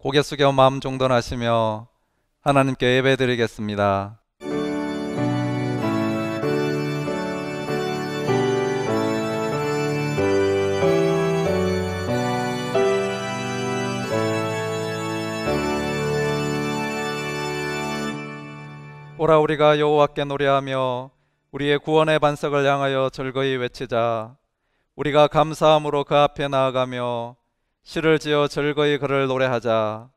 고개 숙여 마음 정돈하시며 하나님께 예배드리겠습니다. 오라 우리가 여호와께 노래하며 우리의 구원의 반석을 향하여 즐거이 외치자. 우리가 감사함으로 그 앞에 나아가며 시를 지어 즐거이 그를 노래하자.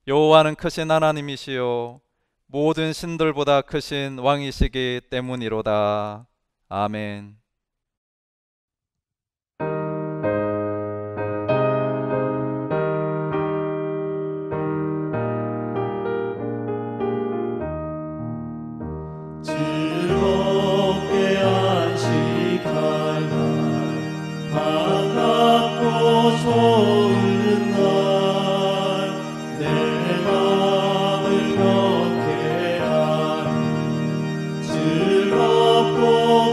여호와는 크신 하나님이시요 모든 신들보다 크신 왕이시기 때문이로다. 아멘. 즐겁게 안식할 날 반갑고 좋은 날 내 맘을 경쾌하니 즐겁고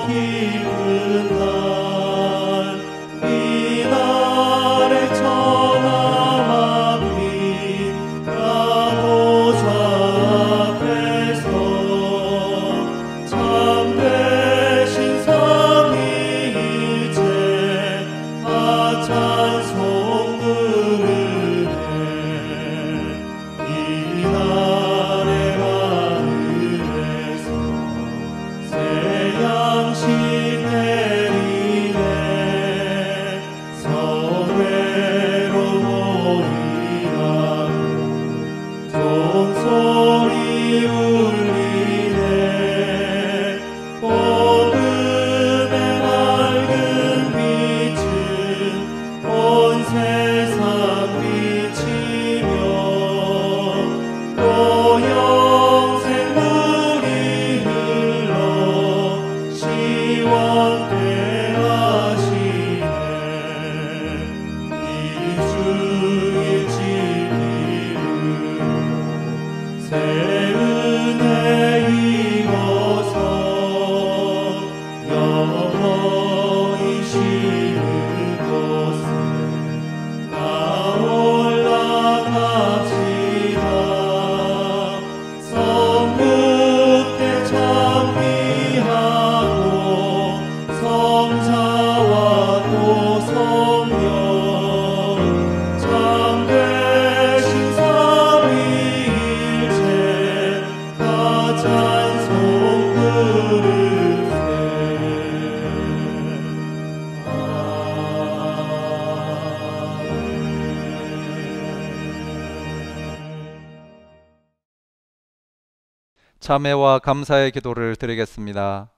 기쁜 날 이날의 천하 만민 가보자 앞에서 참되신 삼위일체 찬송 부르네. 이날의 하늘에서 새 양식 내리네. 성회로 모이라고 종소리 울리네. 복음의 맑은 빛은 온 세상 비치며 또 영생 물이 흘러 시원케 하시네. 이주일 지키는 새 은혜 입어서 영원히 쉬는 곳에 다 올라갑시다. 성부께 찬미하고 성자와 또 성령 참되신 삼위일체 다 찬송 부르세. 참회와 감사의 기도를 드리겠습니다.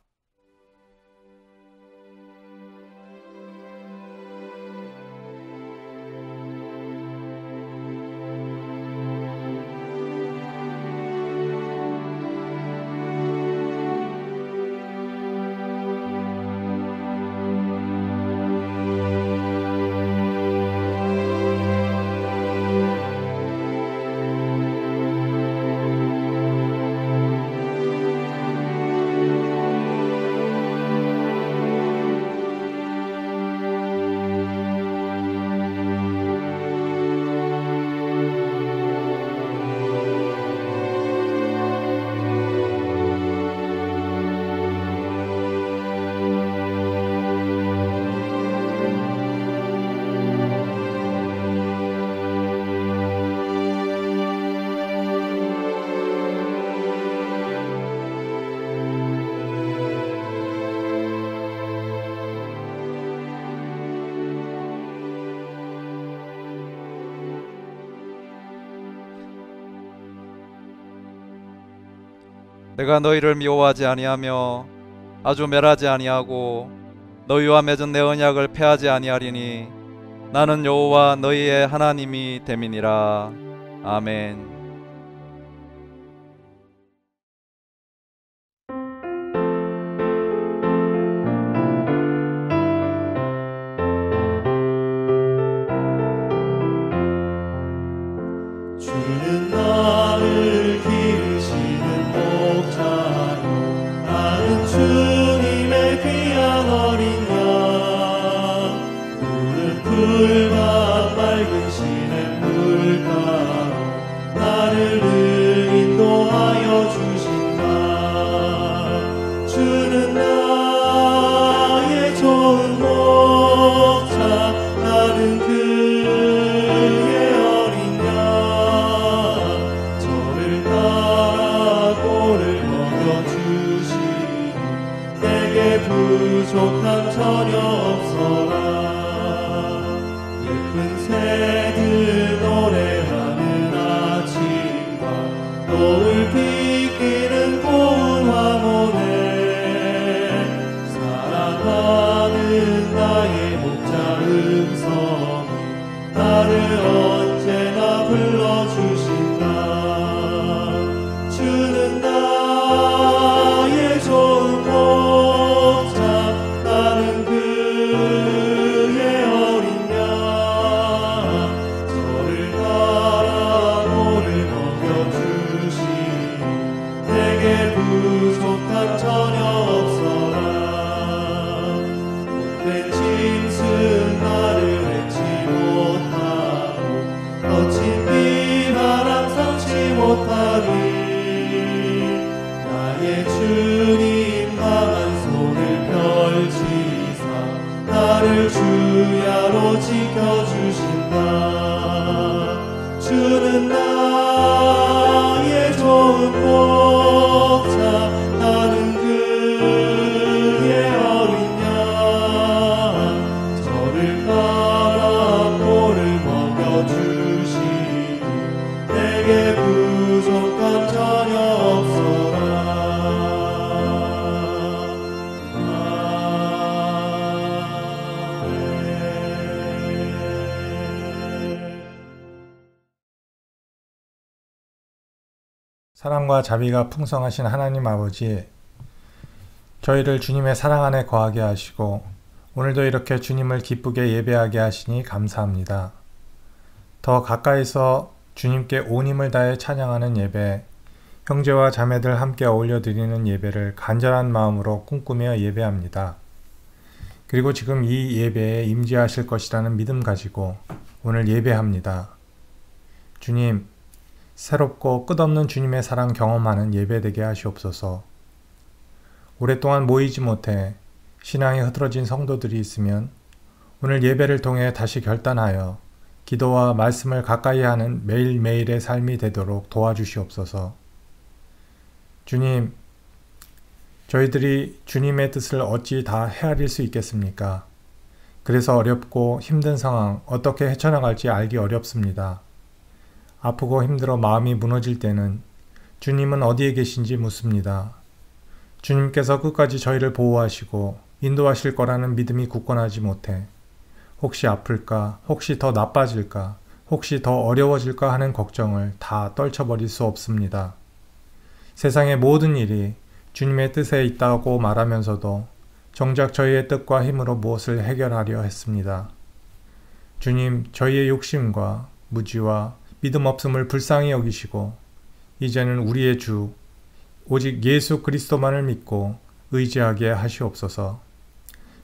내가 너희를 미워하지 아니하며 아주 멸하지 아니하고 너희와 맺은 내 언약을 폐하지 아니하리니 나는 여호와 너희의 하나님이 됨이니라. 아멘. 주는 나를 기르시는 목자요 나는 주님의 귀한 어린 양 푸른 풀과 맑은 시냇 물가로 사랑과 자비가 풍성하신 하나님 아버지, 저희를 주님의 사랑 안에 거하게 하시고 오늘도 이렇게 주님을 기쁘게 예배하게 하시니 감사합니다. 더 가까이서 주님께 온 힘을 다해 찬양하는 예배, 형제와 자매들 함께 어울려 드리는 예배를 간절한 마음으로 꿈꾸며 예배합니다. 그리고 지금 이 예배에 임재하실 것이라는 믿음 가지고 오늘 예배합니다. 주님, 새롭고 끝없는 주님의 사랑 경험하는 예배되게 하시옵소서. 오랫동안 모이지 못해 신앙이 흐트러진 성도들이 있으면 오늘 예배를 통해 다시 결단하여 기도와 말씀을 가까이 하는 매일매일의 삶이 되도록 도와주시옵소서. 주님, 저희들이 주님의 뜻을 어찌 다 헤아릴 수 있겠습니까? 그래서 어렵고 힘든 상황 어떻게 헤쳐나갈지 알기 어렵습니다. 아프고 힘들어 마음이 무너질 때는 주님은 어디에 계신지 묻습니다. 주님께서 끝까지 저희를 보호하시고 인도하실 거라는 믿음이 굳건하지 못해 혹시 아플까, 혹시 더 나빠질까, 혹시 더 어려워질까 하는 걱정을 다 떨쳐버릴 수 없습니다. 세상의 모든 일이 주님의 뜻에 있다고 말하면서도 정작 저희의 뜻과 힘으로 무엇을 해결하려 했습니다. 주님, 저희의 욕심과 무지와 믿음 없음을 불쌍히 여기시고 이제는 우리의 주, 오직 예수 그리스도만을 믿고 의지하게 하시옵소서.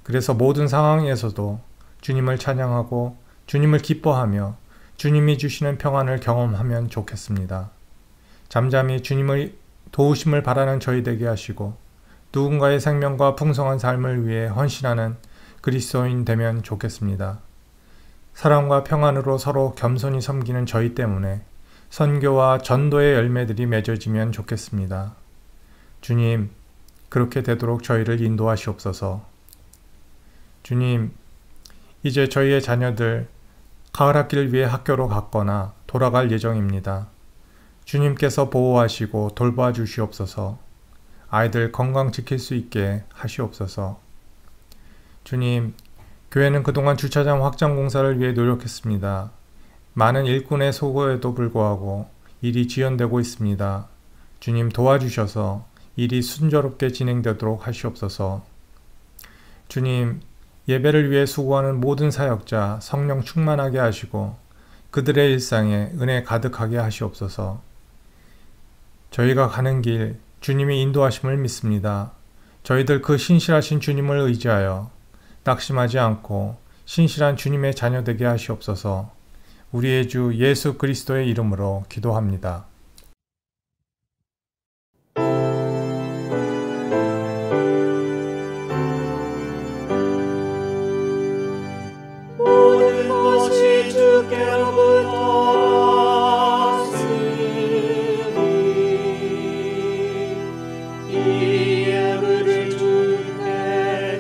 그래서 모든 상황에서도 주님을 찬양하고 주님을 기뻐하며 주님이 주시는 평안을 경험하면 좋겠습니다. 잠잠히 주님의 도우심을 바라는 저희 되게 하시고 누군가의 생명과 풍성한 삶을 위해 헌신하는 그리스도인 되면 좋겠습니다. 사랑과 평안으로 서로 겸손히 섬기는 저희 때문에 선교와 전도의 열매들이 맺어지면 좋겠습니다. 주님, 그렇게 되도록 저희를 인도하시옵소서. 주님, 이제 저희의 자녀들 가을 학기를 위해 학교로 갔거나 돌아갈 예정입니다. 주님께서 보호하시고 돌봐 주시옵소서. 아이들 건강 지킬 수 있게 하시옵소서. 주님, 교회는 그동안 주차장 확장 공사를 위해 노력했습니다. 많은 일꾼의 소고에도 불구하고 일이 지연되고 있습니다. 주님 도와주셔서 일이 순조롭게 진행되도록 하시옵소서. 주님, 예배를 위해 수고하는 모든 사역자 성령 충만하게 하시고 그들의 일상에 은혜 가득하게 하시옵소서. 저희가 가는 길 주님이 인도하심을 믿습니다. 저희들 그 신실하신 주님을 의지하여 낙심하지 않고 신실한 주님의 자녀 되게 하시옵소서. 우리의 주 예수 그리스도의 이름으로 기도합니다. 모든 것이 주께로부터 왔으니 이 예물을 주께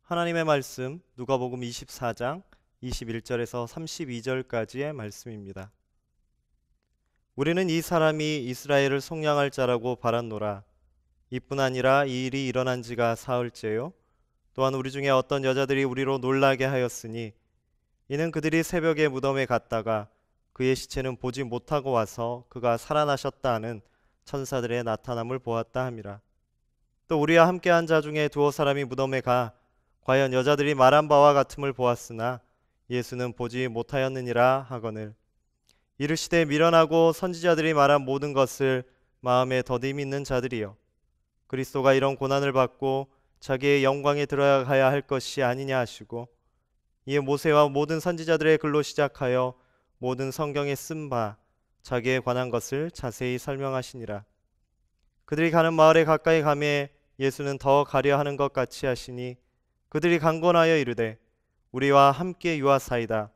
하나님의 말씀 누가복음 24장 21절에서 32절까지의 말씀입니다. 우리는 이 사람이 이스라엘을 속량할 자라고 바랐노라. 이뿐 아니라 이 일이 일어난 지가 사흘째요. 또한 우리 중에 어떤 여자들이 우리로 놀라게 하였으니 이는 그들이 새벽에 무덤에 갔다가 그의 시체는 보지 못하고 와서 그가 살아나셨다 하는 천사들의 나타남을 보았다 함이라. 또 우리와 함께한 자 중에 두어 사람이 무덤에 가 과연 여자들이 말한 바와 같음을 보았으나 예수는 보지 못하였느니라 하거늘 이르시되 미련하고 선지자들이 말한 모든 것을 마음에 더디 믿는 자들이여 그리스도가 이런 고난을 받고 자기의 영광에 들어가야 할 것이 아니냐 하시고 이에 모세와 모든 선지자들의 글로 시작하여 모든 성경에 쓴 바 자기에 관한 것을 자세히 설명하시니라. 그들이 가는 마을에 가까이 가매 예수는 더 가려 하는 것 같이 하시니 그들이 강권하여 이르되 우리와 함께 유하사이다.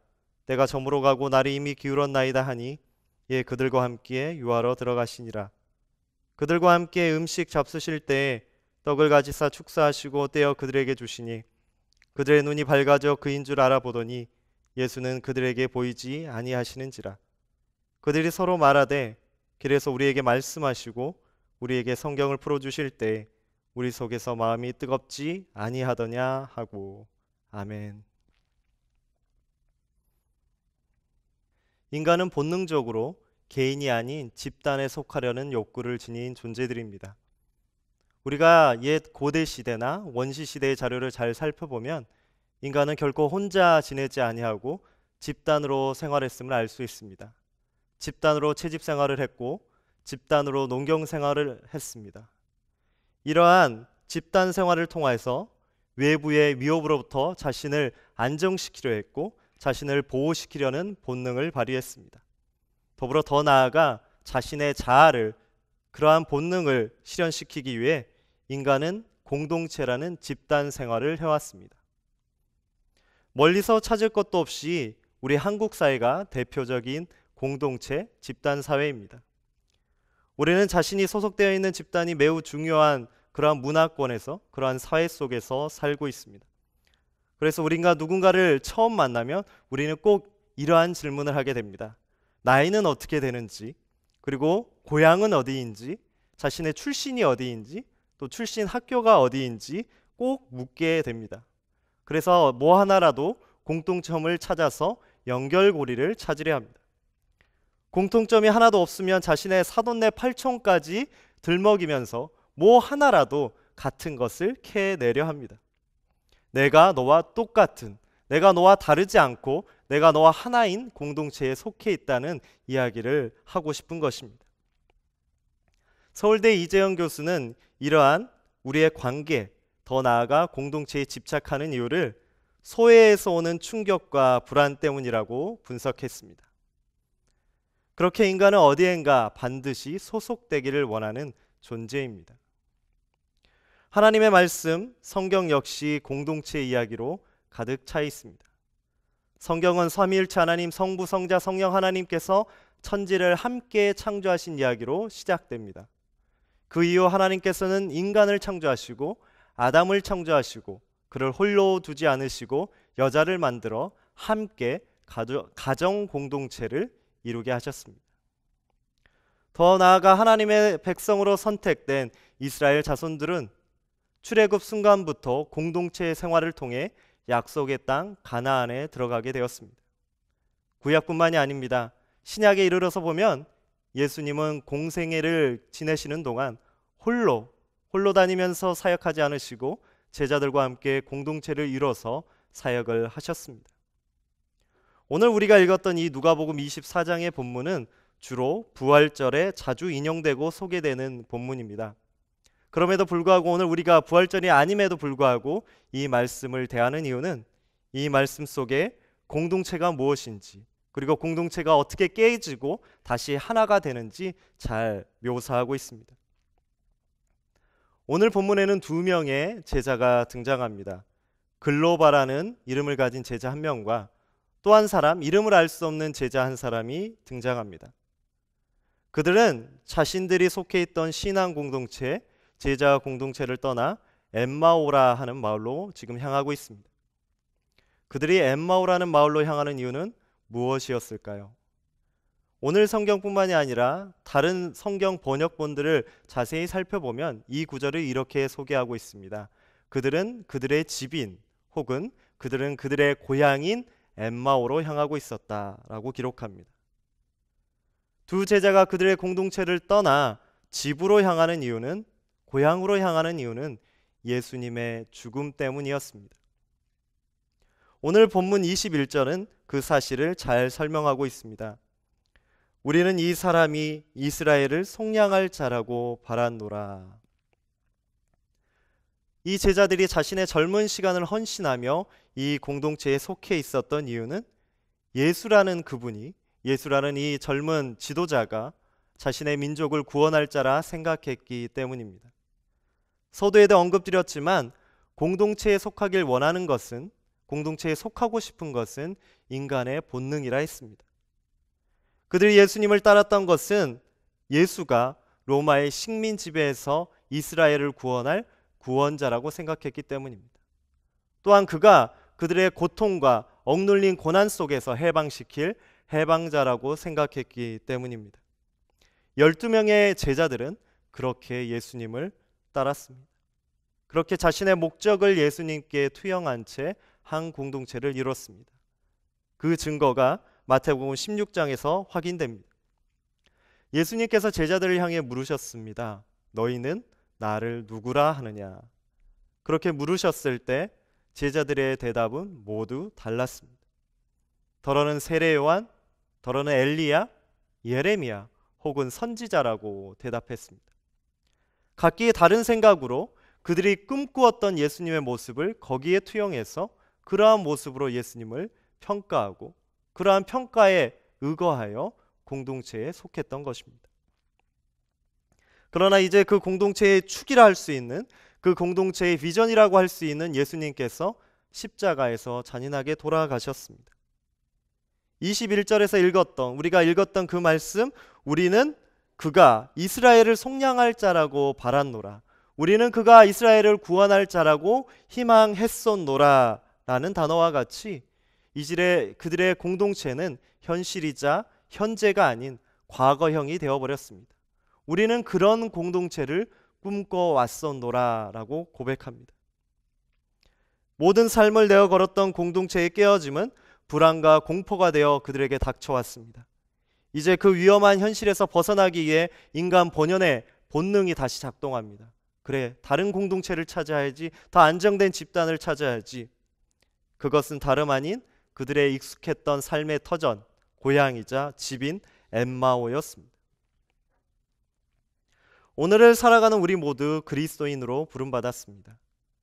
내가 저물어 가고 날이 이미 기울었나이다 하니 예 그들과 함께 유하러 들어가시니라. 그들과 함께 음식 잡수실 때에 떡을 가지사 축사하시고 떼어 그들에게 주시니 그들의 눈이 밝아져 그인 줄 알아보더니 예수는 그들에게 보이지 아니하시는지라. 그들이 서로 말하되 길에서 우리에게 말씀하시고 우리에게 성경을 풀어주실 때 우리 속에서 마음이 뜨겁지 아니하더냐 하고. 아멘. 인간은 본능적으로 개인이 아닌 집단에 속하려는 욕구를 지닌 존재들입니다. 우리가 옛 고대 시대나 원시 시대의 자료를 잘 살펴보면 인간은 결코 혼자 지내지 아니하고 집단으로 생활했음을 알 수 있습니다. 집단으로 채집 생활을 했고 집단으로 농경 생활을 했습니다. 이러한 집단 생활을 통해서 외부의 위협으로부터 자신을 안정시키려 했고 자신을 보호시키려는 본능을 발휘했습니다. 더불어 더 나아가 자신의 자아를 그러한 본능을 실현시키기 위해 인간은 공동체라는 집단 생활을 해왔습니다. 멀리서 찾을 것도 없이 우리 한국 사회가 대표적인 공동체 집단 사회입니다. 우리는 자신이 소속되어 있는 집단이 매우 중요한 그러한 문화권에서 그러한 사회 속에서 살고 있습니다. 그래서 우리가 누군가를 처음 만나면 우리는 꼭 이러한 질문을 하게 됩니다. 나이는 어떻게 되는지, 그리고 고향은 어디인지, 자신의 출신이 어디인지, 또 출신 학교가 어디인지 꼭 묻게 됩니다. 그래서 뭐 하나라도 공통점을 찾아서 연결고리를 찾으려 합니다. 공통점이 하나도 없으면 자신의 사돈네 팔촌까지 들먹이면서 뭐 하나라도 같은 것을 캐내려 합니다. 내가 너와 똑같은, 내가 너와 다르지 않고 내가 너와 하나인 공동체에 속해 있다는 이야기를 하고 싶은 것입니다. 서울대 이재영 교수는 이러한 우리의 관계, 더 나아가 공동체에 집착하는 이유를 소외에서 오는 충격과 불안 때문이라고 분석했습니다. 그렇게 인간은 어디엔가 반드시 소속되기를 원하는 존재입니다. 하나님의 말씀, 성경 역시 공동체 이야기로 가득 차 있습니다. 성경은 삼위일체 하나님, 성부, 성자, 성령 하나님께서 천지를 함께 창조하신 이야기로 시작됩니다. 그 이후 하나님께서는 인간을 창조하시고 아담을 창조하시고 그를 홀로 두지 않으시고 여자를 만들어 함께 가정 공동체를 이루게 하셨습니다. 더 나아가 하나님의 백성으로 선택된 이스라엘 자손들은 출애굽 순간부터 공동체 생활을 통해 약속의 땅 가나안에 들어가게 되었습니다. 구약뿐만이 아닙니다. 신약에 이르러서 보면 예수님은 공생애를 지내시는 동안 홀로 다니면서 사역하지 않으시고 제자들과 함께 공동체를 이뤄서 사역을 하셨습니다. 오늘 우리가 읽었던 이 누가복음 24장의 본문은 주로 부활절에 자주 인용되고 소개되는 본문입니다. 그럼에도 불구하고 오늘 우리가 부활절이 아님에도 불구하고 이 말씀을 대하는 이유는 이 말씀 속에 공동체가 무엇인지, 그리고 공동체가 어떻게 깨지고 다시 하나가 되는지 잘 묘사하고 있습니다. 오늘 본문에는 2명의 제자가 등장합니다. 글로바라는 이름을 가진 제자 1명과 또 한 사람, 이름을 알 수 없는 제자 한 사람이 등장합니다. 그들은 자신들이 속해 있던 신앙 공동체, 제자 공동체를 떠나 엠마오라 하는 마을로 지금 향하고 있습니다. 그들이 엠마오라는 마을로 향하는 이유는 무엇이었을까요? 오늘 성경뿐만이 아니라 다른 성경 번역본들을 자세히 살펴보면 이 구절을 이렇게 소개하고 있습니다. 그들은 그들의 집인 혹은 그들은 그들의 고향인 엠마오로 향하고 있었다라고 기록합니다. 두 제자가 그들의 공동체를 떠나 집으로 향하는 이유는, 고향으로 향하는 이유는 예수님의 죽음 때문이었습니다. 오늘 본문 21절은 그 사실을 잘 설명하고 있습니다. 우리는 이 사람이 이스라엘을 속량할 자라고 바랐노라. 이 제자들이 자신의 젊은 시간을 헌신하며 이 공동체에 속해 있었던 이유는 예수라는 그분이, 예수라는 이 젊은 지도자가 자신의 민족을 구원할 자라 생각했기 때문입니다. 서두에도 언급드렸지만 공동체에 속하길 원하는 것은, 공동체에 속하고 싶은 것은 인간의 본능이라 했습니다. 그들이 예수님을 따랐던 것은 예수가 로마의 식민 지배에서 이스라엘을 구원할 구원자라고 생각했기 때문입니다. 또한 그가 그들의 고통과 억눌린 고난 속에서 해방시킬 해방자라고 생각했기 때문입니다. 12명의 제자들은 그렇게 예수님을 따랐습니다. 그렇게 자신의 목적을 예수님께 투영한 채 한 공동체를 이뤘습니다. 그 증거가 마태복음 16장에서 확인됩니다. 예수님께서 제자들을 향해 물으셨습니다. 너희는 나를 누구라 하느냐? 그렇게 물으셨을 때 제자들의 대답은 모두 달랐습니다. 더러는 세례 요한, 더러는 엘리야, 예레미야 혹은 선지자라고 대답했습니다. 각기 다른 생각으로 그들이 꿈꾸었던 예수님의 모습을 거기에 투영해서 그러한 모습으로 예수님을 평가하고 그러한 평가에 의거하여 공동체에 속했던 것입니다. 그러나 이제 그 공동체의 축이라 할 수 있는, 그 공동체의 비전이라고 할 수 있는 예수님께서 십자가에서 잔인하게 돌아가셨습니다. 21절에서 우리가 읽었던 그 말씀, 우리는 그가 이스라엘을 속량할 자라고 바랐노라, 우리는 그가 이스라엘을 구원할 자라고 희망했었노라 라는 단어와 같이 이제 그들의 공동체는 현실이자 현재가 아닌 과거형이 되어버렸습니다. 우리는 그런 공동체를 꿈꿔왔었노라 라고 고백합니다. 모든 삶을 내어 걸었던 공동체의 깨어짐은 불안과 공포가 되어 그들에게 닥쳐왔습니다. 이제 그 위험한 현실에서 벗어나기 위해 인간 본연의 본능이 다시 작동합니다. 그래, 다른 공동체를 찾아야지, 더 안정된 집단을 찾아야지. 그것은 다름 아닌 그들의 익숙했던 삶의 터전, 고향이자 집인 엠마오였습니다. 오늘을 살아가는 우리 모두 그리스도인으로 부름받았습니다.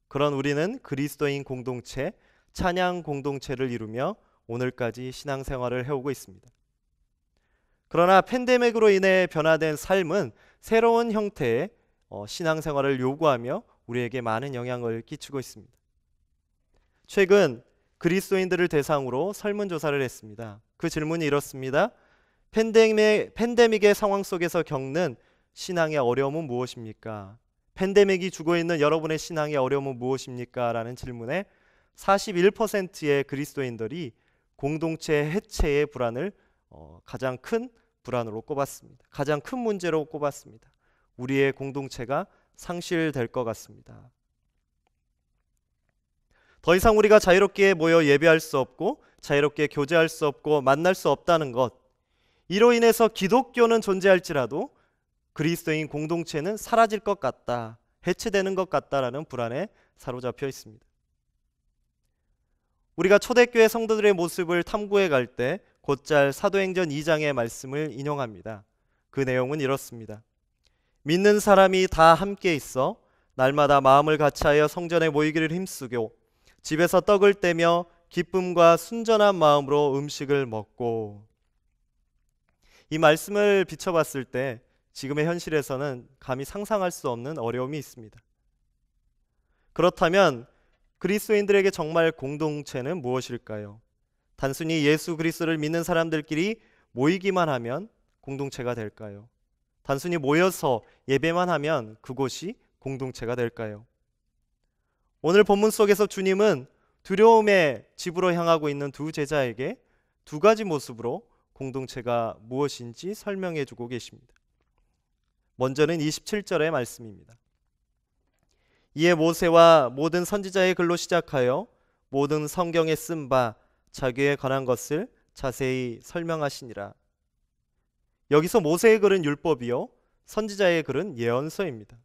그런 우리는 그리스도인 공동체, 찬양 공동체를 이루며 오늘까지 신앙생활을 해오고 있습니다. 그러나 팬데믹으로 인해 변화된 삶은 새로운 형태의 신앙생활을 요구하며 우리에게 많은 영향을 끼치고 있습니다. 최근 그리스도인들을 대상으로 설문조사를 했습니다. 그 질문이 이렇습니다. 팬데믹의 상황 속에서 겪는 신앙의 어려움은 무엇입니까? 팬데믹이 주고 있는 여러분의 신앙의 어려움은 무엇입니까? 라는 질문에 41%의 그리스도인들이 공동체 해체의 불안을 가장 큰 불안으로 꼽았습니다. 가장 큰 문제로 꼽았습니다. 우리의 공동체가 상실될 것 같습니다. 더 이상 우리가 자유롭게 모여 예배할 수 없고 자유롭게 교제할 수 없고 만날 수 없다는 것, 이로 인해서 기독교는 존재할지라도 그리스도인 공동체는 사라질 것 같다, 해체되는 것 같다라는 불안에 사로잡혀 있습니다. 우리가 초대교회 성도들의 모습을 탐구해 갈 때 곧잘 사도행전 2장의 말씀을 인용합니다. 그 내용은 이렇습니다. 믿는 사람이 다 함께 있어 날마다 마음을 같이하여 성전에 모이기를 힘쓰고 집에서 떡을 떼며 기쁨과 순전한 마음으로 음식을 먹고. 이 말씀을 비춰봤을 때 지금의 현실에서는 감히 상상할 수 없는 어려움이 있습니다. 그렇다면 그리스도인들에게 정말 공동체는 무엇일까요? 단순히 예수 그리스도를 믿는 사람들끼리 모이기만 하면 공동체가 될까요? 단순히 모여서 예배만 하면 그곳이 공동체가 될까요? 오늘 본문 속에서 주님은 두려움의 집으로 향하고 있는 두 제자에게 두 가지 모습으로 공동체가 무엇인지 설명해 주고 계십니다. 먼저는 27절의 말씀입니다. 이에 모세와 모든 선지자의 글로 시작하여 모든 성경에 쓴 바 자기에 관한 것을 자세히 설명하시니라. 여기서 모세의 글은 율법이요 선지자의 글은 예언서입니다.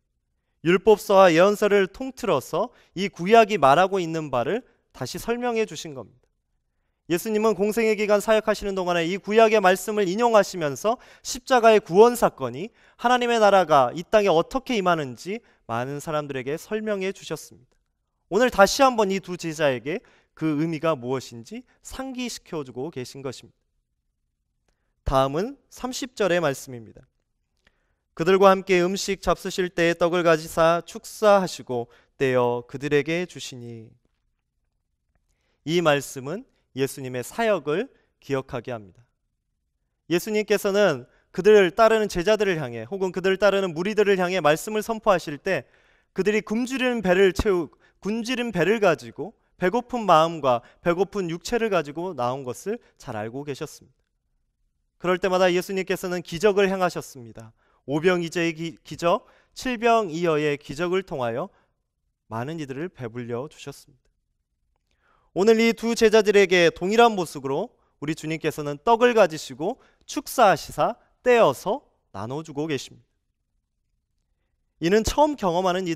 율법서와 예언서를 통틀어서 이 구약이 말하고 있는 바를 다시 설명해 주신 겁니다. 예수님은 공생의 기간 사역하시는 동안에 이 구약의 말씀을 인용하시면서 십자가의 구원 사건이 하나님의 나라가 이 땅에 어떻게 임하는지 많은 사람들에게 설명해 주셨습니다. 오늘 다시 한번 이 두 제자에게 그 의미가 무엇인지 상기시켜 주고 계신 것입니다. 다음은 30절의 말씀입니다. 그들과 함께 음식 잡수실 때에 떡을 가지사 축사하시고 떼어 그들에게 주시니. 이 말씀은 예수님의 사역을 기억하게 합니다. 예수님께서는 그들을 따르는 제자들을 향해 혹은 그들을 따르는 무리들을 향해 말씀을 선포하실 때 그들이 굶주린 배를 가지고 배고픈 마음과 배고픈 육체를 가지고 나온 것을 잘 알고 계셨습니다. 그럴 때마다 예수님께서는 기적을 행하셨습니다. 오병이제의 기적, 칠병이어의 기적을 통하여 많은 이들을 배불려 주셨습니다. 오늘 이 두 제자들에게 동일한 모습으로 우리 주님께서는 떡을 가지시고 축사하시사 떼어서 나눠주고 계십니다. 이는 처음 경험하는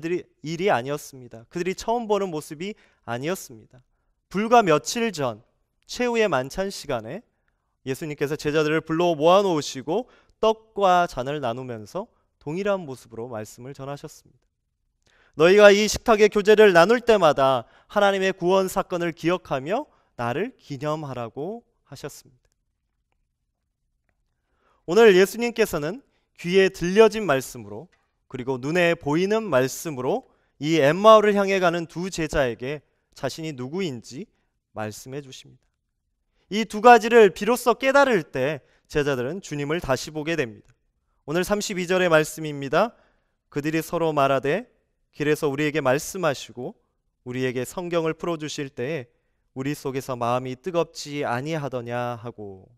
일이 아니었습니다. 그들이 처음 보는 모습이 아니었습니다. 불과 며칠 전 최후의 만찬 시간에 예수님께서 제자들을 불러 모아놓으시고 떡과 잔을 나누면서 동일한 모습으로 말씀을 전하셨습니다. 너희가 이 식탁의 교제를 나눌 때마다 하나님의 구원 사건을 기억하며 나를 기념하라고 하셨습니다. 오늘 예수님께서는 귀에 들려진 말씀으로 그리고 눈에 보이는 말씀으로 이 엠마오를 향해 가는 두 제자에게 자신이 누구인지 말씀해 주십니다. 이 두 가지를 비로소 깨달을 때 제자들은 주님을 다시 보게 됩니다. 오늘 32절의 말씀입니다. 그들이 서로 말하되 길에서 우리에게 말씀하시고 우리에게 성경을 풀어주실 때에 우리 속에서 마음이 뜨겁지 아니하더냐 하고.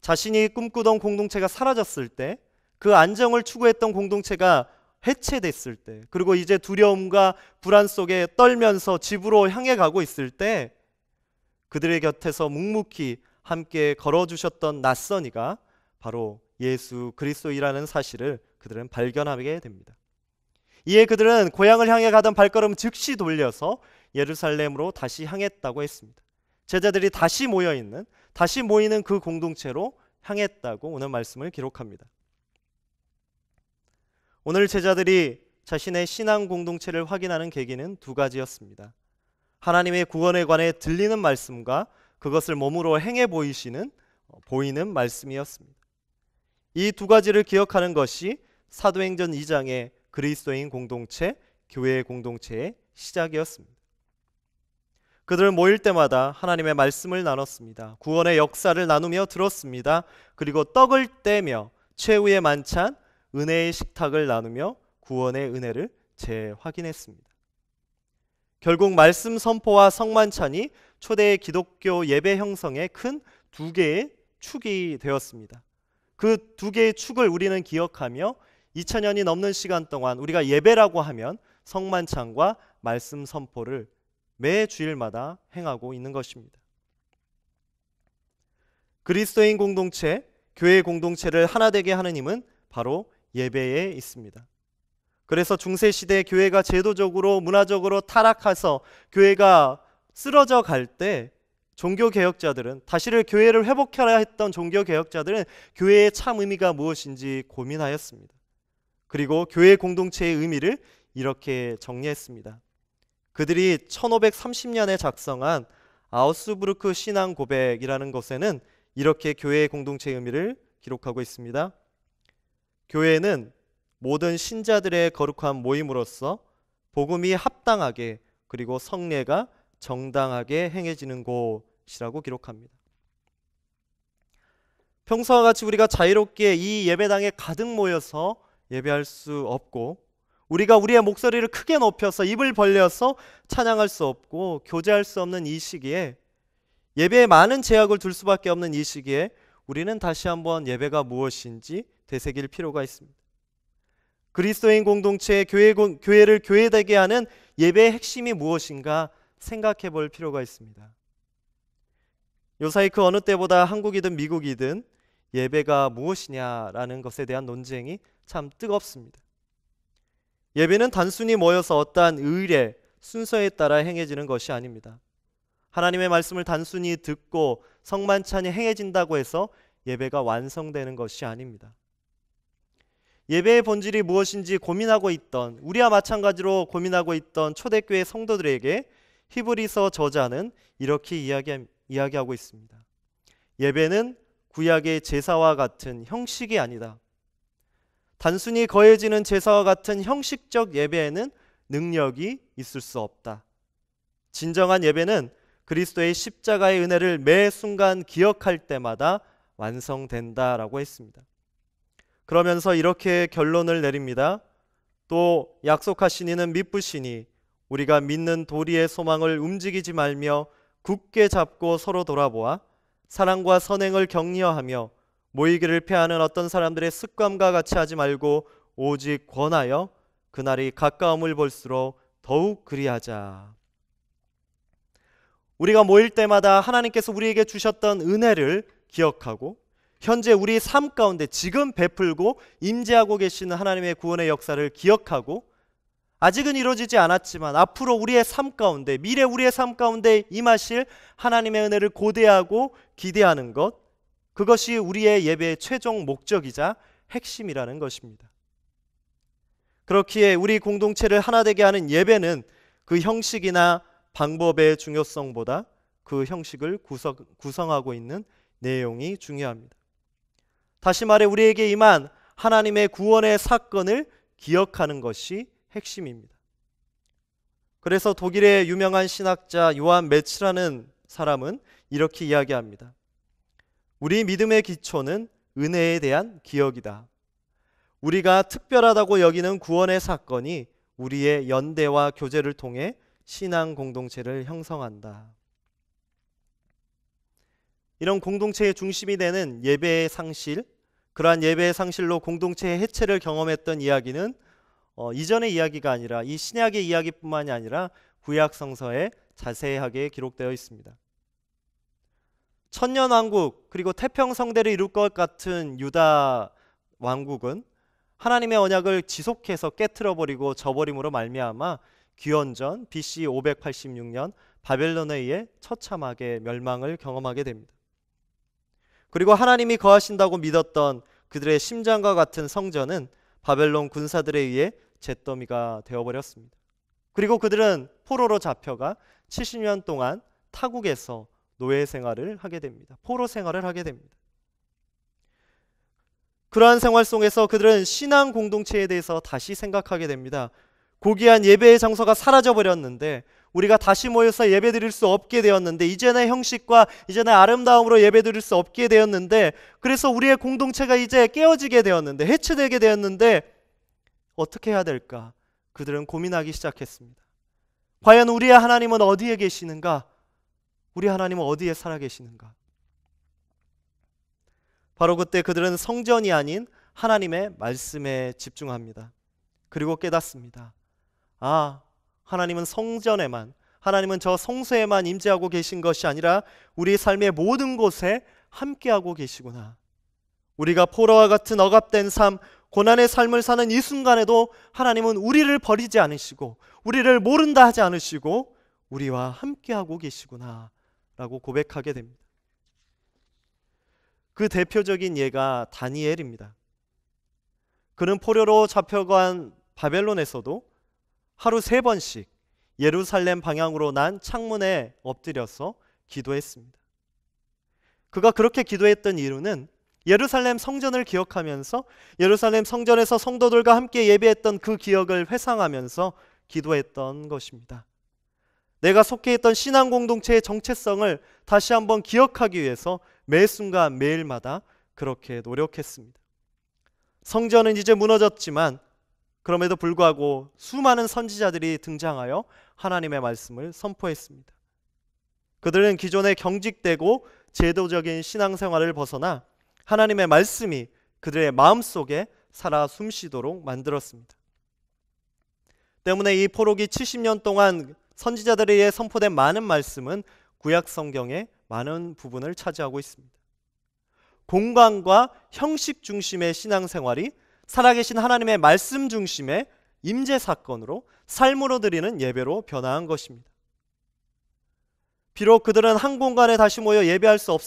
자신이 꿈꾸던 공동체가 사라졌을 때, 그 안정을 추구했던 공동체가 해체됐을 때, 그리고 이제 두려움과 불안 속에 떨면서 집으로 향해 가고 있을 때 그들의 곁에서 묵묵히 함께 걸어주셨던 낯선 이가 바로 예수 그리스도이라는 사실을 그들은 발견하게 됩니다. 이에 그들은 고향을 향해 가던 발걸음 즉시 돌려서 예루살렘으로 다시 향했다고 했습니다. 제자들이 다시 모이는 그 공동체로 향했다고 오늘 말씀을 기록합니다. 오늘 제자들이 자신의 신앙 공동체를 확인하는 계기는 두 가지였습니다. 하나님의 구원에 관해 들리는 말씀과 그것을 몸으로 행해 보이는 말씀이었습니다. 이 두 가지를 기억하는 것이 사도행전 2장의 그리스도인 공동체, 교회의 공동체의 시작이었습니다. 그들은 모일 때마다 하나님의 말씀을 나눴습니다. 구원의 역사를 나누며 들었습니다. 그리고 떡을 떼며 최후의 만찬, 은혜의 식탁을 나누며 구원의 은혜를 재확인했습니다. 결국 말씀 선포와 성만찬이 초대의 기독교 예배 형성의 큰 두 개의 축이 되었습니다. 그 두 개의 축을 우리는 기억하며 2000년이 넘는 시간 동안 우리가 예배라고 하면 성만찬과 말씀 선포를 매 주일마다 행하고 있는 것입니다. 그리스도인 공동체, 교회 공동체를 하나 되게 하는 힘은 바로 예배에 있습니다. 그래서 중세시대 교회가 제도적으로 문화적으로 타락해서 교회가 쓰러져 갈 때 종교개혁자들은 교회를 회복하려 했던 종교개혁자들은 교회의 참 의미가 무엇인지 고민하였습니다. 그리고 교회 공동체의 의미를 이렇게 정리했습니다. 그들이 1530년에 작성한 아우스부르크 신앙 고백이라는 것에는 이렇게 교회의 공동체의 의미를 기록하고 있습니다. 교회는 모든 신자들의 거룩한 모임으로서 복음이 합당하게 그리고 성례가 정당하게 행해지는 곳이라고 기록합니다. 평소와 같이 우리가 자유롭게 이 예배당에 가득 모여서 예배할 수 없고 우리가 우리의 목소리를 크게 높여서 입을 벌려서 찬양할 수 없고 교제할 수 없는 이 시기에, 예배에 많은 제약을 둘 수밖에 없는 이 시기에 우리는 다시 한번 예배가 무엇인지 되새길 필요가 있습니다. 그리스도인 공동체의 교회를 교회되게 하는 예배의 핵심이 무엇인가 생각해 볼 필요가 있습니다. 요사이 그 어느 때보다 한국이든 미국이든 예배가 무엇이냐라는 것에 대한 논쟁이 참 뜨겁습니다. 예배는 단순히 모여서 어떠한 의례, 순서에 따라 행해지는 것이 아닙니다. 하나님의 말씀을 단순히 듣고 성만찬이 행해진다고 해서 예배가 완성되는 것이 아닙니다. 예배의 본질이 무엇인지 고민하고 있던, 우리와 마찬가지로 고민하고 있던 초대교회 성도들에게 히브리서 저자는 이렇게 이야기하고 있습니다. 예배는 구약의 제사와 같은 형식이 아니다. 단순히 거해지는 제사와 같은 형식적 예배에는 능력이 있을 수 없다. 진정한 예배는 그리스도의 십자가의 은혜를 매 순간 기억할 때마다 완성된다라고 했습니다. 그러면서 이렇게 결론을 내립니다. 또 약속하신 이는 미쁘시니 우리가 믿는 도리의 소망을 움직이지 말며 굳게 잡고 서로 돌아보아 사랑과 선행을 격려하며 모이기를 패하는 어떤 사람들의 습관과 같이 하지 말고 오직 권하여 그날이 가까움을 볼수록 더욱 그리하자. 우리가 모일 때마다 하나님께서 우리에게 주셨던 은혜를 기억하고 현재 우리 삶 가운데 지금 베풀고 임재하고 계시는 하나님의 구원의 역사를 기억하고 아직은 이루어지지 않았지만 앞으로 우리의 삶 가운데, 미래 우리의 삶 가운데 임하실 하나님의 은혜를 고대하고 기대하는 것, 그것이 우리의 예배의 최종 목적이자 핵심이라는 것입니다. 그렇기에 우리 공동체를 하나 되게 하는 예배는 그 형식이나 방법의 중요성보다 그 형식을 구성하고 있는 내용이 중요합니다. 다시 말해 우리에게 임한 하나님의 구원의 사건을 기억하는 것이 핵심입니다. 그래서 독일의 유명한 신학자 요한 메츠라는 사람은 이렇게 이야기합니다. 우리 믿음의 기초는 은혜에 대한 기억이다. 우리가 특별하다고 여기는 구원의 사건이 우리의 연대와 교제를 통해 신앙 공동체를 형성한다. 이런 공동체의 중심이 되는 예배의 상실, 그러한 예배의 상실로 공동체의 해체를 경험했던 이야기는 이전의 이야기가 아니라 이 신약의 이야기뿐만이 아니라 구약 성서에 자세하게 기록되어 있습니다. 천년왕국 그리고 태평성대를 이룰 것 같은 유다 왕국은 하나님의 언약을 지속해서 깨트려버리고 저버림으로 말미암아 기원전 BC 586년 바벨론에 의해 처참하게 멸망을 경험하게 됩니다. 그리고 하나님이 거하신다고 믿었던 그들의 심장과 같은 성전은 바벨론 군사들에 의해 잿더미가 되어버렸습니다. 그리고 그들은 포로로 잡혀가 70년 동안 타국에서 노예 생활을 하게 됩니다. 포로 생활을 하게 됩니다. 그러한 생활 속에서 그들은 신앙 공동체에 대해서 다시 생각하게 됩니다. 고귀한 예배의 장소가 사라져버렸는데, 우리가 다시 모여서 예배드릴 수 없게 되었는데, 이전의 형식과 이전의 아름다움으로 예배드릴 수 없게 되었는데, 그래서 우리의 공동체가 이제 깨어지게 되었는데, 해체되게 되었는데 어떻게 해야 될까? 그들은 고민하기 시작했습니다. 과연 우리의 하나님은 어디에 계시는가? 우리 하나님은 어디에 살아계시는가? 바로 그때 그들은 성전이 아닌 하나님의 말씀에 집중합니다. 그리고 깨닫습니다. 아, 하나님은 성전에만, 하나님은 저 성소에만 임재하고 계신 것이 아니라 우리 삶의 모든 곳에 함께하고 계시구나. 우리가 포로와 같은 억압된 삶, 고난의 삶을 사는 이 순간에도 하나님은 우리를 버리지 않으시고 우리를 모른다 하지 않으시고 우리와 함께하고 계시구나 라고 고백하게 됩니다. 그 대표적인 예가 다니엘입니다. 그는 포로로 잡혀간 바벨론에서도 하루 3번씩 예루살렘 방향으로 난 창문에 엎드려서 기도했습니다. 그가 그렇게 기도했던 이유는 예루살렘 성전을 기억하면서 예루살렘 성전에서 성도들과 함께 예배했던 그 기억을 회상하면서 기도했던 것입니다. 내가 속해 있던 신앙 공동체의 정체성을 다시 한번 기억하기 위해서 매 순간 매일마다 그렇게 노력했습니다. 성전은 이제 무너졌지만 그럼에도 불구하고 수많은 선지자들이 등장하여 하나님의 말씀을 선포했습니다. 그들은 기존의 경직되고 제도적인 신앙생활을 벗어나 하나님의 말씀이 그들의 마음속에 살아 숨쉬도록 만들었습니다. 때문에 이 포로기 70년 동안 선지자들에 의해 선포된 많은 말씀은 구약 성경의 많은 부분을 차지하고 있습니다. 공간과 형식 중심의 신앙생활이 살아계신 하나님의 말씀 중심의 임재 사건으로 삶으로 드리는 예배로 변화한 것입니다. 비록 그들은 한 공간에 다시 모여 예배할 수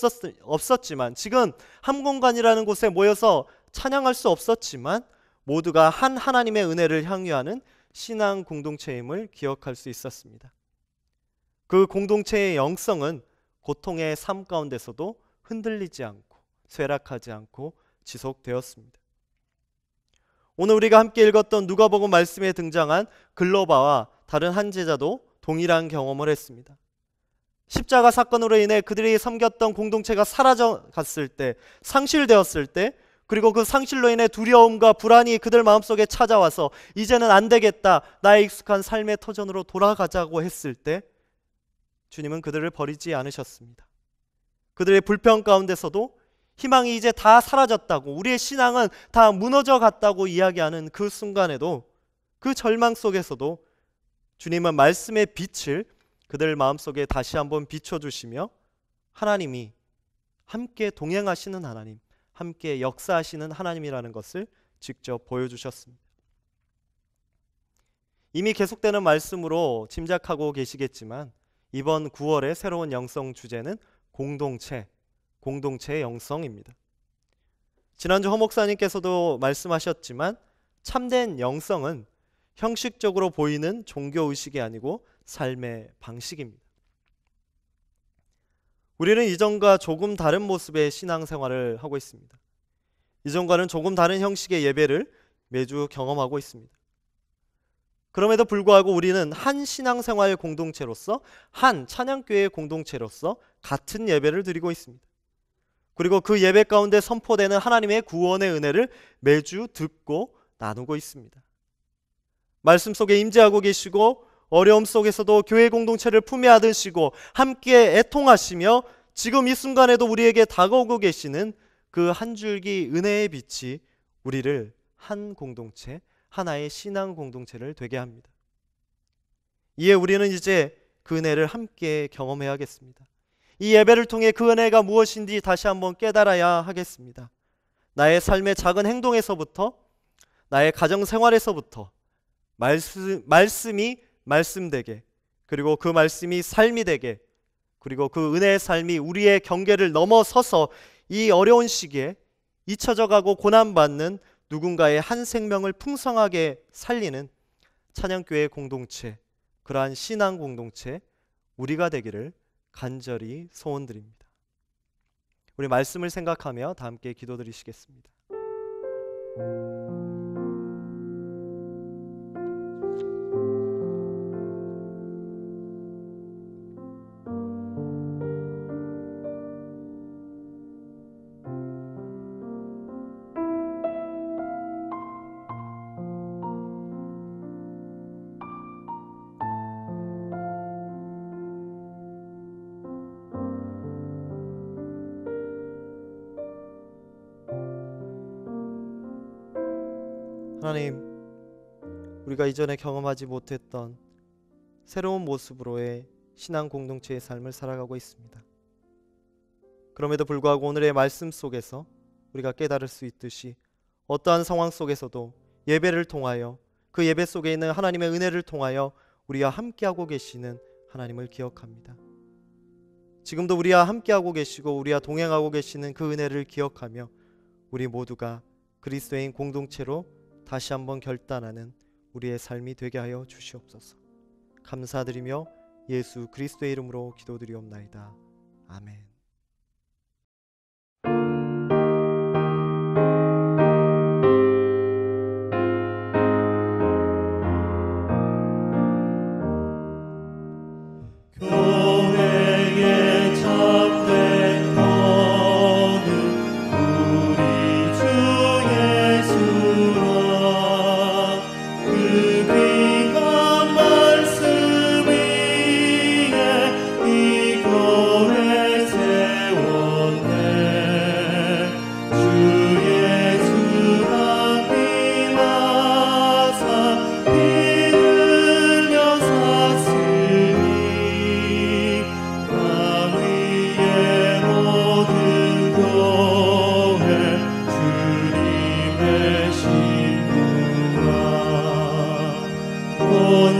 없었지만, 지금 한 공간이라는 곳에 모여서 찬양할 수 없었지만 모두가 한 하나님의 은혜를 향유하는 신앙 공동체임을 기억할 수 있었습니다. 그 공동체의 영성은 고통의 삶 가운데서도 흔들리지 않고 쇠락하지 않고 지속되었습니다. 오늘 우리가 함께 읽었던 누가복음 말씀에 등장한 글로바와 다른 한 제자도 동일한 경험을 했습니다. 십자가 사건으로 인해 그들이 섬겼던 공동체가 사라져갔을 때, 상실되었을 때, 그리고 그 상실로 인해 두려움과 불안이 그들 마음속에 찾아와서 이제는 안 되겠다, 나의 익숙한 삶의 터전으로 돌아가자고 했을 때 주님은 그들을 버리지 않으셨습니다. 그들의 불평 가운데서도 희망이 이제 다 사라졌다고, 우리의 신앙은 다 무너져 갔다고 이야기하는 그 순간에도, 그 절망 속에서도 주님은 말씀의 빛을 그들 마음속에 다시 한번 비춰주시며 하나님이 함께 동행하시는 하나님, 함께 역사하시는 하나님이라는 것을 직접 보여주셨습니다. 이미 계속되는 말씀으로 짐작하고 계시겠지만 이번 9월의 새로운 영성 주제는 공동체의 영성입니다. 지난주 허 목사님께서도 말씀하셨지만 참된 영성은 형식적으로 보이는 종교의식이 아니고 삶의 방식입니다. 우리는 이전과 조금 다른 모습의 신앙생활을 하고 있습니다. 이전과는 조금 다른 형식의 예배를 매주 경험하고 있습니다. 그럼에도 불구하고 우리는 한 신앙생활 공동체로서, 한 찬양교회 공동체로서 같은 예배를 드리고 있습니다. 그리고 그 예배 가운데 선포되는 하나님의 구원의 은혜를 매주 듣고 나누고 있습니다. 말씀 속에 임재하고 계시고 어려움 속에서도 교회 공동체를 품에 안으시고 함께 애통하시며 지금 이 순간에도 우리에게 다가오고 계시는 그 한 줄기 은혜의 빛이 우리를 한 공동체, 하나의 신앙 공동체를 되게 합니다. 이에 우리는 이제 그 은혜를 함께 경험해야겠습니다. 이 예배를 통해 그 은혜가 무엇인지 다시 한번 깨달아야 하겠습니다. 나의 삶의 작은 행동에서부터, 나의 가정생활에서부터 말씀이 말씀되게, 그리고 그 말씀이 삶이 되게, 그리고 그 은혜의 삶이 우리의 경계를 넘어서서 이 어려운 시기에 잊혀져가고 고난받는 누군가의 한 생명을 풍성하게 살리는 찬양교회 공동체, 그러한 신앙 공동체 우리가 되기를 간절히 소원드립니다. 우리 말씀을 생각하며 다 함께 기도드리시겠습니다. 하나님, 우리가 이전에 경험하지 못했던 새로운 모습으로의 신앙 공동체의 삶을 살아가고 있습니다. 그럼에도 불구하고 오늘의 말씀 속에서 우리가 깨달을 수 있듯이 어떠한 상황 속에서도 예배를 통하여, 그 예배 속에 있는 하나님의 은혜를 통하여 우리와 함께하고 계시는 하나님을 기억합니다. 지금도 우리와 함께하고 계시고 우리와 동행하고 계시는 그 은혜를 기억하며 우리 모두가 그리스도인 공동체로 다시 한번 결단하는 우리의 삶이 되게 하여 주시옵소서. 감사드리며 예수 그리스도의 이름으로 기도드리옵나이다. 아멘. 교회의 참된 거는 우리 주 예수라.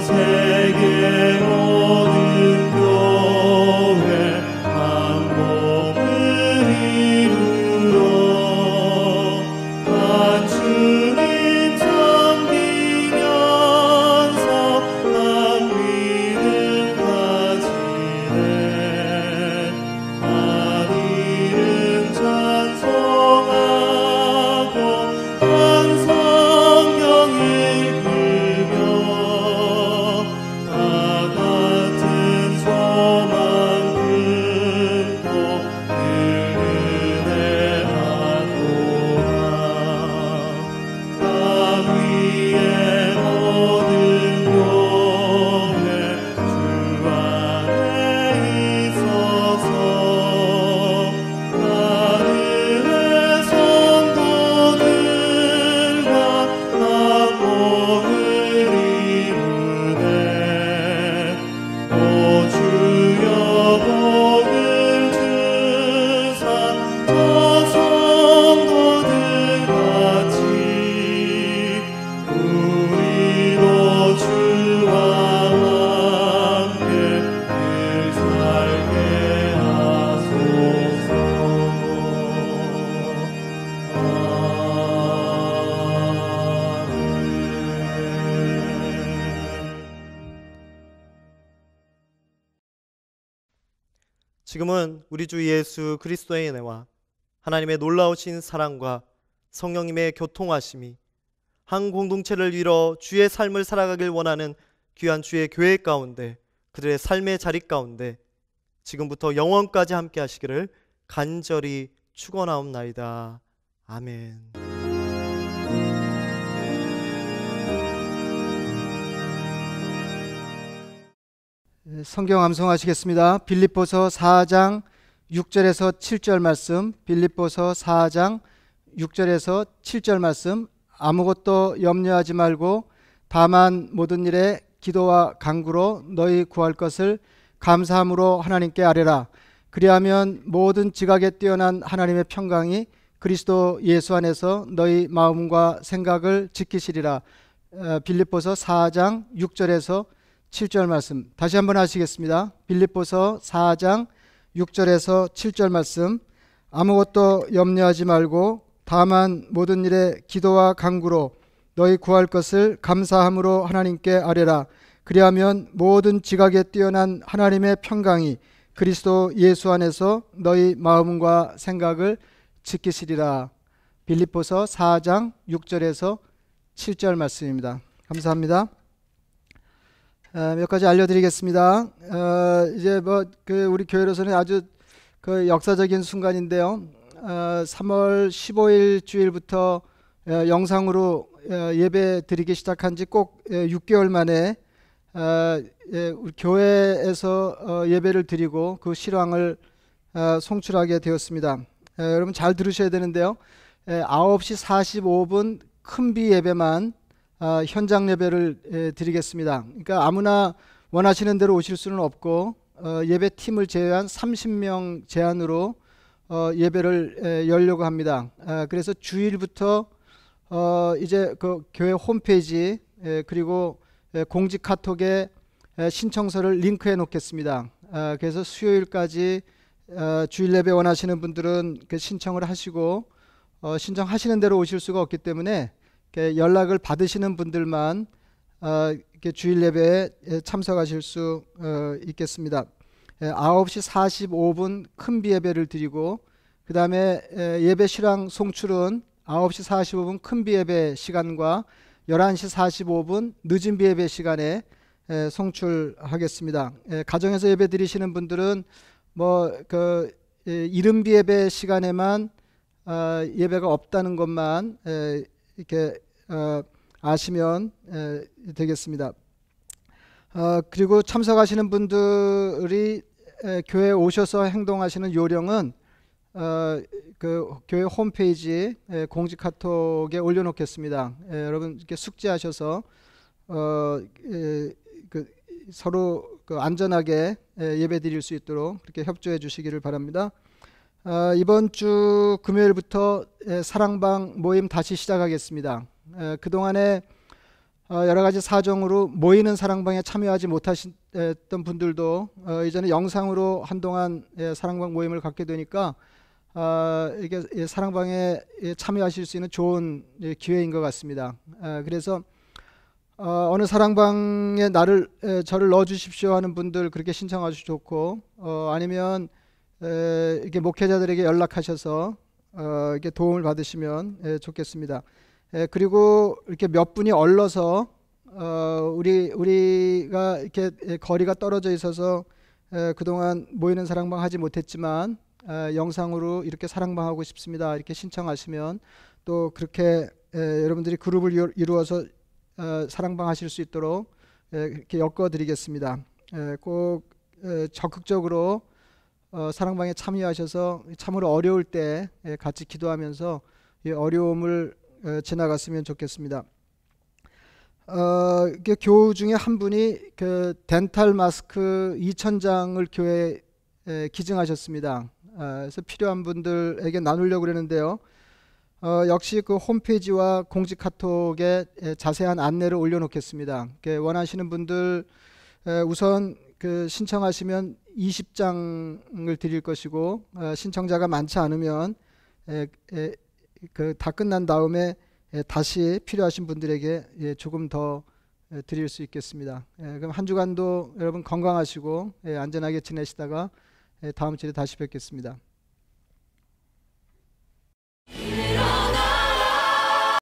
세계 모든 교회 한 몸을 이루어 한 주님 섬기면서 한 믿음 가지네 한 이름 찬송하고 한 성경 읽으며 다 같은 소망 품고 늘 은혜하노라 땅 위의 모든 교회 주 안에 있어서 하늘의 성도들과 한 몸을 이루네 오 주여 복을 주사 저 성도들 같이 우리도 주와 함께 늘 살게 하소서. 지금은 우리 주 예수 그리스도의 은혜와 하나님의 놀라우신 사랑과 성령님의 교통하심이 한 공동체를 이뤄 주의 삶을 살아가길 원하는 귀한 주의 교회 가운데 그들의 삶의 자리 가운데 지금부터 영원까지 함께 하시기를 간절히 축원하옵나이다. 아멘. 성경 암송하시겠습니다. 빌립보서 4장 6절에서 7절 말씀, 빌립보서 4장 6절에서 7절 말씀. 아무것도 염려하지 말고 다만 모든 일에 기도와 간구로 너희 구할 것을 감사함으로 하나님께 아뢰라. 그리하면 모든 지각에 뛰어난 하나님의 평강이 그리스도 예수 안에서 너희 마음과 생각을 지키시리라. 빌립보서 4장 6절에서 7절 말씀 다시 한번 하시겠습니다. 빌립보서 4장 6절에서 7절 말씀. 아무것도 염려하지 말고 다만 모든 일에 기도와 간구로 너희 구할 것을 감사함으로 하나님께 아뢰라. 그리하면 모든 지각에 뛰어난 하나님의 평강이 그리스도 예수 안에서 너희 마음과 생각을 지키시리라. 빌립보서 4장 6절에서 7절 말씀입니다. 감사합니다. 몇 가지 알려드리겠습니다. 이제 우리 교회로서는 아주 역사적인 순간인데요. 3월 15일 주일부터 영상으로 예배 드리기 시작한 지 꼭 6개월 만에 우리 교회에서 예배를 드리고 그 실황을 송출하게 되었습니다. 여러분 잘 들으셔야 되는데요. 9시 45분 큰비 예배만 현장 예배를 드리겠습니다. 그러니까 아무나 원하시는 대로 오실 수는 없고 예배팀을 제외한 30명 제한으로 예배를 열려고 합니다. 그래서 주일부터 이제 그 교회 홈페이지 그리고 공지 카톡에 신청서를 링크해 놓겠습니다. 그래서 수요일까지 주일 예배 원하시는 분들은 신청을 하시고 신청하시는 대로 오실 수가 없기 때문에 연락을 받으시는 분들만 주일 예배에 참석하실 수 있겠습니다. 9시 45분 큰비 예배를 드리고 그 다음에 예배 실황 송출은 9시 45분 큰비 예배 시간과 11시 45분 늦은 비 예배 시간에 송출하겠습니다. 가정에서 예배 드리시는 분들은 이른 비 예배 시간에만 예배가 없다는 것만 이렇게 아시면 되겠습니다. 그리고 참석하시는 분들이 교회에 오셔서 행동하시는 요령은 그 교회 홈페이지 공지 카톡에 올려놓겠습니다. 여러분 이렇게 숙지하셔서 서로 안전하게 예배 드릴 수 있도록 그렇게 협조해 주시기를 바랍니다. 이번 주 금요일부터 사랑방 모임 다시 시작하겠습니다. 그동안에 여러 가지 사정으로 모이는 사랑방에 참여하지 못하셨던 분들도 이제는 영상으로 한동안 사랑방 모임을 갖게 되니까 이게 사랑방에 참여하실 수 있는 좋은 기회인 것 같습니다. 그래서 어느 사랑방에 저를 넣어 주십시오 하는 분들 그렇게 신청하셔도 좋고, 아니면 이렇게 목회자들에게 연락하셔서 이렇게 도움을 받으시면 좋겠습니다. 그리고 이렇게 몇 분이 얼러서 우리가 이렇게 거리가 떨어져 있어서 그동안 모이는 사랑방 하지 못했지만 영상으로 이렇게 사랑방 하고 싶습니다 이렇게 신청하시면 또 그렇게 여러분들이 그룹을 이루어서 사랑방 하실 수 있도록 이렇게 엮어드리겠습니다. 꼭 적극적으로 사랑방에 참여하셔서 참으로 어려울 때 같이 기도하면서 이 어려움을 지나갔으면 좋겠습니다. 교우 중에 한 분이 그 덴탈 마스크 2,000장을 교회에 기증하셨습니다. 그래서 필요한 분들에게 나누려고 그러는데요. 역시 그 홈페이지와 공식 카톡에 자세한 안내를 올려놓겠습니다. 원하시는 분들 우선 그 신청하시면 20장을 드릴 것이고, 신청자가 많지 않으면 다 끝난 다음에 다시 필요하신 분들에게 조금 더 드릴 수 있겠습니다. 그럼 한 주간도 여러분 건강하시고 안전하게 지내시다가 다음 주에 다시 뵙겠습니다.